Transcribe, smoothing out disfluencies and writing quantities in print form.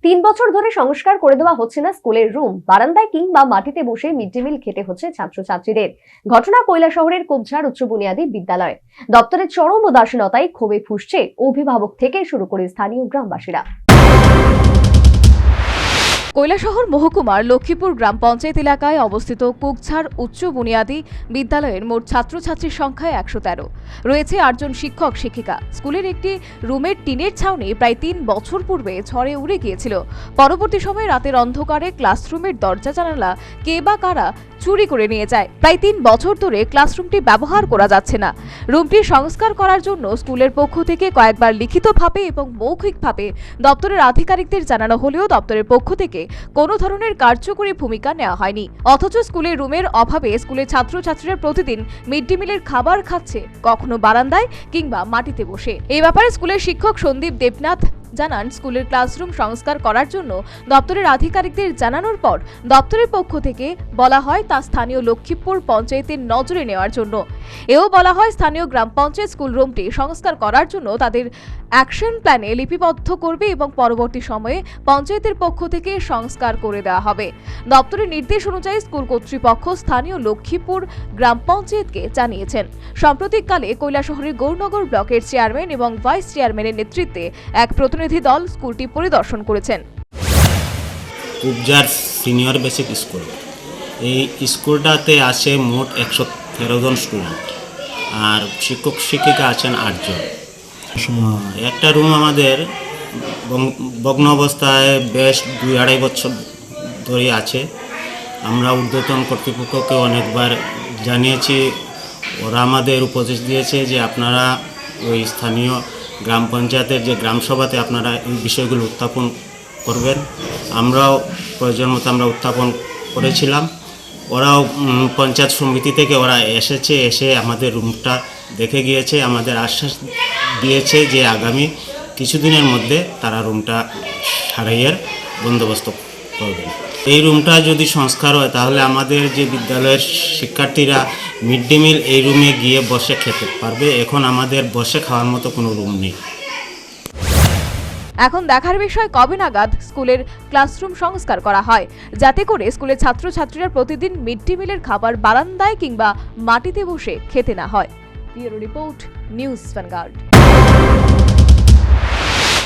3 বছর ধরে সংস্কার করে দেওয়া হচ্ছে না স্কুলের রুম, বারান্দায় কিংবা মাটিতে বসে মিড ডে মিল খেতে হচ্ছে ছাত্রছাত্রীদের। ঘটনা কৈলাসহরের কোবঝাড় উচ্চ বুনিয়াদী বিদ্যালয়। দপ্তরের চরম উদাসীনতায় ক্ষোভে ফুঁসছে অভিভাবক থেকে শুরু করে স্থানীয় গ্রামবাসীরা। কৈলাসহর মহকুমার লক্ষ্মীপুর গ্রাম পঞ্চায়েত এলাকায় অবস্থিত কোবঝাড় উচ্চ বুনিয়াদী বিদ্যালয়ের মোট ছাত্রছাত্রীর সংখ্যা 113। রয়েছে 8 জন শিক্ষক শিক্ষিকা। স্কুলের একটি রুমের টিনের ছাউনি প্রায় 3 বছর পূর্বে ঝড়ে উড়ে গিয়েছিল। পরবর্তী সময়ে রাতের অন্ধকারে ক্লাসরুমের দরজা জানালা কে বা কারা চুরি করে নিয়ে যায়। প্রায় 3 বছর ধরে ক্লাসরুমটি ব্যবহার করা যাচ্ছে না। রুমটি সংস্কার করার জন্য স্কুলের পক্ষ থেকে কয়েকবার লিখিতভাবে এবং মৌখিকভাবে দপ্তরের আধিকারিকদের জানানো হলেও দপ্তরের পক্ষ থেকে কোনো ধরনের কার্যকরী ভূমিকা নেওয়া হয়নি। অথচ স্কুলের রুমের অভাবে স্কুলের ছাত্রছাত্রীরা প্রতিদিন মিড ডে মিলের খাবার খাচ্ছে, কখনো বারান্দায় কিংবা মাটিতে বসে। এই ব্যাপারে স্কুলের শিক্ষক সন্দীপ দেবনাথ জানান, স্কুলের ক্লাসরুম সংস্কার করার জন্য দপ্তরের আধিকারিকদের জানানোর পর দপ্তরের পক্ষ থেকে বলা হয় তা স্থানীয় লক্ষ্মীপুর পঞ্চায়েতের নজরে নেওয়ার জন্য। এও বলা হয় স্থানীয় গ্রাম পঞ্চায়েত স্কুল রুমটি সংস্কার করার জন্য তাদের অ্যাকশন প্ল্যানে লিপিবদ্ধ করবে এবং পরবর্তী সময়ে পঞ্চায়েতের পক্ষ থেকে সংস্কার করে দেওয়া হবে। দপ্তরের নির্দেশ অনুযায়ী স্কুল কর্তৃপক্ষ স্থানীয় লক্ষ্মীপুর গ্রাম পঞ্চায়েতকে জানিয়েছেন। সাম্প্রতিককালে কৈলাসহরের গৌরনগর ব্লকের চেয়ারম্যান এবং ভাইস চেয়ারম্যানের নেতৃত্বে এক প্রতিনিধি দল স্কুলটি পরিদর্শন করেছেন। কোবঝাড় সিনিয়র বেসিক স্কুল, এই স্কুলটাতে আছে মোট 113 জন স্টুডেন্ট, আর শিক্ষক শিক্ষিকা আছেন 8 জন। একটা রুম আমাদের ভগ্ন অবস্থায় বেশ 2-2.5 বছর ধরে আছে। আমরা ঊর্ধ্বতন কর্তৃপক্ষকে অনেকবার জানিয়েছি, ওরা আমাদের উপদেশ দিয়েছে যে আপনারা ওই স্থানীয় গ্রাম পঞ্চায়েতের যে গ্রামসভাতে আপনারা এই বিষয়গুলো উত্থাপন করবেন। আমরাও প্রয়োজন মতো আমরা উত্থাপন করেছিলাম। ওরাও পঞ্চায়েত সমিতি থেকে ওরা এসে আমাদের রুমটা দেখে গিয়েছে, আমাদের আশ্বাস দিয়েছে যে আগামী কিছুদিনের মধ্যে তারা রুমটা সারাইয়ের বন্দোবস্ত করবেন। এই রুমটা যদি সংস্কার হয় তাহলে আমাদের যে বিদ্যালয়ের শিক্ষার্থীরা মিড ডে মিল এই রুমে গিয়ে বসে খেতে পারবে। এখন আমাদের বসে খাওয়ার মতো কোনো রুম নেই। এখন দেখার বিষয় কবে নাগাদ স্কুলের ক্লাসরুম সংস্কার করা হয়, যাতে করে স্কুলের ছাত্রছাত্রীরা প্রতিদিন মিড ডে মিলের খাবার বারান্দায় কিংবা মাটিতে বসে খেতে না হয়। Bureau report, news vanguard.